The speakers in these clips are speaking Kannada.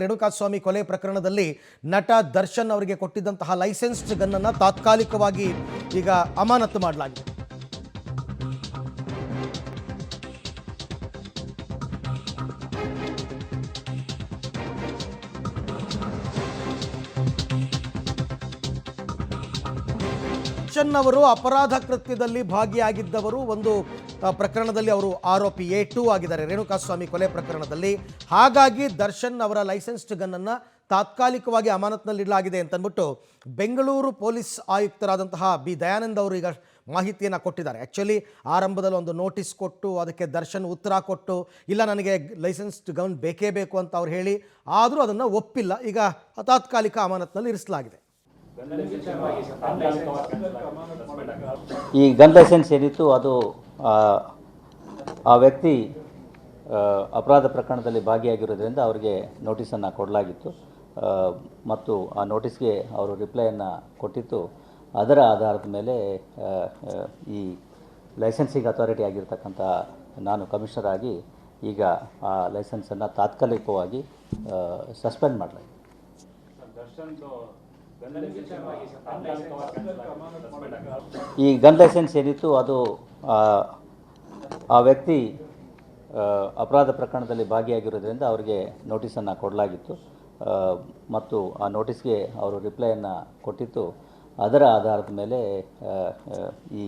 ರೇಣುಕಾಸ್ವಾಮಿ ಕೊಲೆ ಪ್ರಕರಣದಲ್ಲಿ ನಟ ದರ್ಶನ್ ಅವರಿಗೆ ಕೊಟ್ಟಿದ್ದಂತಹ ಲೈಸೆನ್ಸ್ಡ್ ಗನ್ ಅನ್ನು ತಾತ್ಕಾಲಿಕವಾಗಿ ಈಗ ಅಮಾನತು ಮಾಡಲಾಗಿದೆ. ದರ್ಶನ್ ಅವರು ಅಪರಾಧ ಕೃತ್ಯದಲ್ಲಿ ಭಾಗಿಯಾಗಿದ್ದವರು, ಒಂದು ಪ್ರಕರಣದಲ್ಲಿ ಅವರು ಆರೋಪಿ A2 ಆಗಿದ್ದಾರೆ ರೇಣುಕಾಸ್ವಾಮಿ ಕೊಲೆ ಪ್ರಕರಣದಲ್ಲಿ. ಹಾಗಾಗಿ ದರ್ಶನ್ ಅವರ ಲೈಸೆನ್ಸ್ಡ್ ಗನ್ ಅನ್ನು ತಾತ್ಕಾಲಿಕವಾಗಿ ಅಮಾನತಿನಲ್ಲಿಡಲಾಗಿದೆ ಅಂತಂದ್ಬಿಟ್ಟು ಬೆಂಗಳೂರು ಪೊಲೀಸ್ ಆಯುಕ್ತರಾದಂತಹ ಬಿ ದಯಾನಂದ್ ಅವರು ಈಗ ಮಾಹಿತಿಯನ್ನು ಕೊಟ್ಟಿದ್ದಾರೆ. ಆ್ಯಕ್ಚುಲಿ ಆರಂಭದಲ್ಲಿ ಒಂದು ನೋಟಿಸ್ ಕೊಟ್ಟು ಅದಕ್ಕೆ ದರ್ಶನ್ ಉತ್ತರ ಕೊಟ್ಟು ಇಲ್ಲ ನನಗೆ ಲೈಸೆನ್ಸ್ಡ್ ಗನ್ ಬೇಕೇ ಬೇಕು ಅಂತ ಅವ್ರು ಹೇಳಿ, ಆದರೂ ಅದನ್ನು ಒಪ್ಪಿಲ್ಲ. ಈಗ ತಾತ್ಕಾಲಿಕ ಅಮಾನತಿನಲ್ಲಿ ಇರಿಸಲಾಗಿದೆ. ಈ ಗನ್ ಲೈಸೆನ್ಸ್ ಏನಿತ್ತು ಅದು ಆ ವ್ಯಕ್ತಿ ಅಪರಾಧ ಪ್ರಕರಣದಲ್ಲಿ ಭಾಗಿಯಾಗಿರೋದ್ರಿಂದ ಅವರಿಗೆ ನೋಟಿಸನ್ನು ಕೊಡಲಾಗಿತ್ತು ಮತ್ತು ಆ ನೋಟಿಸ್ಗೆ ಅವರು ರಿಪ್ಲೈಯನ್ನು ಕೊಟ್ಟಿತ್ತು. ಅದರ ಆಧಾರದ ಮೇಲೆ ಈ ಲೈಸೆನ್ಸಿಂಗ್ ಅಥಾರಿಟಿ ಆಗಿರ್ತಕ್ಕಂಥ ನಾನು ಕಮಿಷನರ್ ಆಗಿ ಈಗ ಆ ಲೈಸೆನ್ಸನ್ನು ತಾತ್ಕಾಲಿಕವಾಗಿ ಸಸ್ಪೆಂಡ್ ಮಾಡಲಾಗಿದೆ. ಈ ಗನ್ ಲೈಸೆನ್ಸ್ ಏನಿತ್ತು ಅದು ಆ ವ್ಯಕ್ತಿ ಅಪರಾಧ ಪ್ರಕರಣದಲ್ಲಿ ಭಾಗಿಯಾಗಿರೋದ್ರಿಂದ ಅವರಿಗೆ ನೋಟಿಸನ್ನು ಕೊಡಲಾಗಿತ್ತು ಮತ್ತು ಆ ನೋಟಿಸ್ಗೆ ಅವರು ರಿಪ್ಲೈಯನ್ನು ಕೊಟ್ಟಿತ್ತು. ಅದರ ಆಧಾರದ ಮೇಲೆ ಈ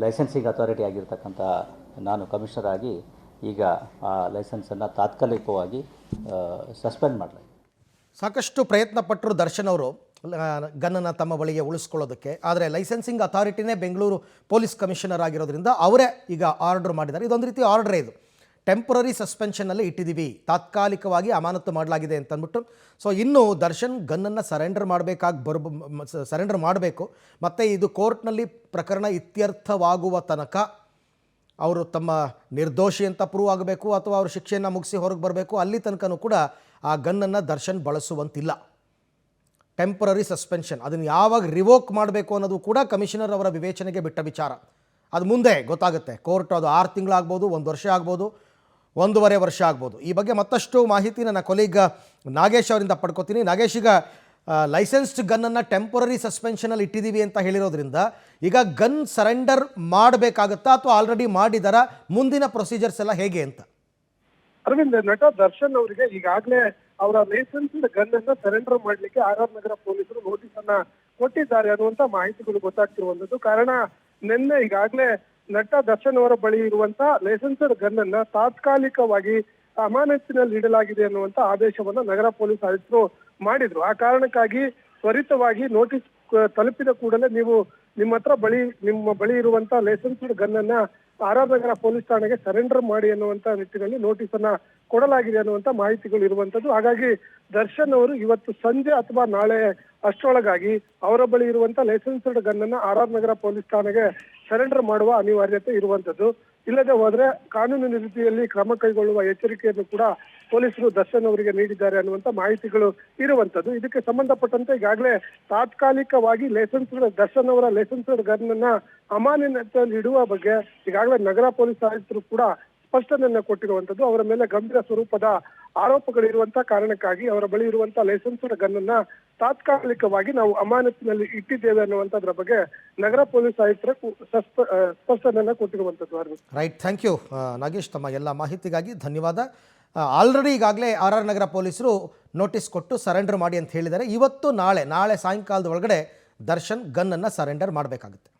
ಲೈಸೆನ್ಸಿಂಗ್ ಅಥಾರಿಟಿ ಆಗಿರ್ತಕ್ಕಂಥ ನಾನು ಕಮಿಷನರ್ ಆಗಿ ಈಗ ಆ ಲೈಸೆನ್ಸನ್ನು ತಾತ್ಕಾಲಿಕವಾಗಿ ಸಸ್ಪೆಂಡ್ ಮಾಡಲಾಗಿದೆ. ಸಾಕಷ್ಟು ಪ್ರಯತ್ನ ಪಟ್ಟರು ದರ್ಶನ್ ಅವರು ಗನ್ನನ್ನು ತಮ್ಮ ಬಳಿಗೆ ಉಳಿಸ್ಕೊಳ್ಳೋದಕ್ಕೆ. ಆದರೆ ಲೈಸೆನ್ಸಿಂಗ್ ಅಥಾರಿಟಿನೇ ಬೆಂಗಳೂರು ಪೊಲೀಸ್ ಕಮಿಷನರ್ ಆಗಿರೋದ್ರಿಂದ ಅವರೇ ಈಗ ಆರ್ಡರ್ ಮಾಡಿದ್ದಾರೆ. ಇದೊಂದು ರೀತಿ ಆರ್ಡರ್, ಇದು ಟೆಂಪರರಿ ಸಸ್ಪೆನ್ಷನ್ನಲ್ಲಿ ಇಟ್ಟಿದ್ದೀವಿ, ತಾತ್ಕಾಲಿಕವಾಗಿ ಅಮಾನತು ಮಾಡಲಾಗಿದೆ ಅಂತಂದ್ಬಿಟ್ಟು. ಸೊ ಇನ್ನು ದರ್ಶನ್ ಗನ್ನನ್ನು ಸರೆಂಡರ್ ಮಾಡಬೇಕು ಮತ್ತು ಇದು ಕೋರ್ಟ್ನಲ್ಲಿ ಪ್ರಕರಣ ಇತ್ಯರ್ಥವಾಗುವ ತನಕ ಅವರು ತಮ್ಮ ನಿರ್ದೋಷಿ ಅಂತ ಪ್ರೂವ್ ಆಗಬೇಕು ಅಥವಾ ಅವರು ಶಿಕ್ಷೆಯನ್ನು ಮುಗಿಸಿ ಹೊರಗೆ ಬರಬೇಕು. ಅಲ್ಲಿ ತನಕನೂ ಕೂಡ ಆ ಗನ್ನನ್ನು ದರ್ಶನ್ ಬಳಸುವಂತಿಲ್ಲ. ಟೆಂಪರರಿ ಸಸ್ಪೆನ್ಷನ್, ಅದನ್ನು ಯಾವಾಗ ರಿವೋಕ್ ಮಾಡಬೇಕು ಅನ್ನೋದು ಕೂಡ ಕಮಿಷನರ್ ಅವರ ವಿವೇಚನೆಗೆ ಬಿಟ್ಟ ವಿಚಾರ. ಅದು ಮುಂದೆ ಗೊತ್ತಾಗುತ್ತೆ. ಕೋರ್ಟ್ ಅದು 6 ತಿಂಗಳಾಗ್ಬೋದು, 1 ವರ್ಷ ಆಗ್ಬೋದು, 1.5 ವರ್ಷ ಆಗ್ಬೋದು. ಈ ಬಗ್ಗೆ ಮತ್ತಷ್ಟು ಮಾಹಿತಿ ನನ್ನ ಕೊಲೀಗ್ ನಾಗೇಶ್ ಅವರಿಂದ ಪಡ್ಕೋತೀನಿ. ನಾಗೇಶ್, ಈಗ ಲೈಸೆನ್ಸ್ಡ್ ಗನ್ನನ್ನು ಟೆಂಪರರಿ ಸಸ್ಪೆನ್ಷನಲ್ಲಿ ಇಟ್ಟಿದ್ದೀವಿ ಅಂತ ಹೇಳಿರೋದ್ರಿಂದ ಈಗ ಗನ್ ಸರೆಂಡರ್ ಮಾಡಬೇಕಾಗತ್ತಾ ಅಥವಾ ಆಲ್ರೆಡಿ ಮಾಡಿದಾರ? ಮುಂದಿನ ಪ್ರೊಸೀಜರ್ಸ್ ಎಲ್ಲ ಹೇಗೆ ಅಂತ? ಅರವಿಂದ್, ನಟ ದರ್ಶನ್ ಅವರಿಗೆ ಈಗಾಗಲೇ ಅವರ ಲೈಸೆನ್ಸ್ಡ್ ಗನ್ ಅನ್ನ ಸರೆಂಡರ್ ಮಾಡ್ಲಿಕ್ಕೆ RR ನಗರ ಪೊಲೀಸರು ನೋಟಿಸ್ ಅನ್ನ ಕೊಟ್ಟಿದ್ದಾರೆ ಅನ್ನುವಂತ ಮಾಹಿತಿಗಳು ಗೊತ್ತಾಗ್ತಿರುವಂತದ್ದು. ಕಾರಣ ನಿನ್ನೆ ಈಗಾಗಲೇ ನಟ ದರ್ಶನ್ ಅವರ ಬಳಿ ಇರುವಂತ ಲೈಸೆನ್ಸ್ಡ್ ಗನ್ ಅನ್ನ ತಾತ್ಕಾಲಿಕವಾಗಿ ಅಮಾನತಿನಲ್ಲಿ ಇಡಲಾಗಿದೆ ಅನ್ನುವಂತ ಆದೇಶವನ್ನ ನಗರ ಪೊಲೀಸ್ ಆಯುಕ್ತರು ಮಾಡಿದ್ರು. ಆ ಕಾರಣಕ್ಕಾಗಿ ತ್ವರಿತವಾಗಿ ನೋಟಿಸ್ ತಲುಪಿದ ಕೂಡಲೇ ನೀವು ನಿಮ್ಮ ಬಳಿ ಇರುವಂತ ಲೈಸೆನ್ಸ್ಡ್ ಗನ್ ಅನ್ನ RR ನಗರ ಪೊಲೀಸ್ ಠಾಣೆಗೆ ಸರೆಂಡರ್ ಮಾಡಿ ಅನ್ನುವಂತ ನಿಟ್ಟಿನಲ್ಲಿ ನೋಟಿಸ್ ಅನ್ನ ಕೊಡಲಾಗಿದೆ ಅನ್ನುವಂತ ಮಾಹಿತಿಗಳು ಇರುವಂತದ್ದು. ಹಾಗಾಗಿ ದರ್ಶನ್ ಅವರು ಇವತ್ತು ಸಂಜೆ ಅಥವಾ ನಾಳೆ ಅಷ್ಟರೊಳಗಾಗಿ ಅವರ ಬಳಿ ಇರುವಂತ ಲೈಸೆನ್ಸ್ಡ್ ಗನ್ ಅನ್ನ RR ನಗರ ಪೊಲೀಸ್ ಠಾಣೆಗೆ ಸರೆಂಡರ್ ಮಾಡುವ ಅನಿವಾರ್ಯತೆ ಇರುವಂತದ್ದು. ಇಲ್ಲದೆ ಹೋದ್ರೆ ಕಾನೂನಿನ ರೀತಿಯಲ್ಲಿ ಕ್ರಮ ಕೈಗೊಳ್ಳುವ ಎಚ್ಚರಿಕೆಯನ್ನು ಕೂಡ ಪೊಲೀಸರು ದರ್ಶನ್ ಅವರಿಗೆ ನೀಡಿದ್ದಾರೆ ಅನ್ನುವಂತ ಮಾಹಿತಿಗಳು ಇರುವಂತದ್ದು. ಇದಕ್ಕೆ ಸಂಬಂಧಪಟ್ಟಂತೆ ಈಗಾಗಲೇ ತಾತ್ಕಾಲಿಕವಾಗಿ ದರ್ಶನ್ ಅವರ ಲೈಸೆನ್ಸ್ಡ್ ಗನ್ ಅನ್ನ ಅಮಾನತಿನಲ್ಲಿ ಇಡುವ ಬಗ್ಗೆ ಈಗಾಗಲೇ ನಗರ ಪೊಲೀಸ್ ಆಯುಕ್ತರು ಕೂಡ ಸ್ಪಷ್ಟನೆಯನ್ನ ಕೊಟ್ಟಿರುವಂತದ್ದು. ಅವರ ಮೇಲೆ ಗಂಭೀರ ಸ್ವರೂಪದ ಆರೋಪಗಳಿರುವಂತ ಕಾರಣಕ್ಕಾಗಿ ಅವರ ಬಳಿ ಇರುವಂತಹ ಲೈಸೆನ್ಸ್ಡ್ ಗನ್ ಅನ್ನ ತಾತ್ಕಾಲಿಕವಾಗಿ ನಾವು ಅಮಾನತಿನಲ್ಲಿ ಇಟ್ಟಿದ್ದೇವೆ ಅನ್ನುವಂಥದ್ರ ಬಗ್ಗೆ ನಗರ ಪೊಲೀಸ್ ಆಯುಕ್ತರು ಸ್ಪಷ್ಟನೆಯನ್ನ ಕೊಟ್ಟಿರುವಂತದ್ದು. ರೈಟ್, ಥ್ಯಾಂಕ್ ಯು ನಾಗೇಶ್, ತಮ್ಮ ಎಲ್ಲ ಮಾಹಿತಿಗಾಗಿ ಧನ್ಯವಾದ. ಆಲ್ರೆಡಿ ಈಗಾಗಲೇ RR ನಗರ ಪೊಲೀಸರು ನೋಟಿಸ್ ಕೊಟ್ಟು ಸರೆಂಡರ್ ಮಾಡಿ ಅಂತ ಹೇಳಿದ್ದಾರೆ. ಇವತ್ತು ನಾಳೆ ಸಾಯಂಕಾಲದ ಒಳಗಡೆ ದರ್ಶನ್ ಗನ್ನನ್ನು ಸರೆಂಡರ್ ಮಾಡಬೇಕಾಗುತ್ತೆ.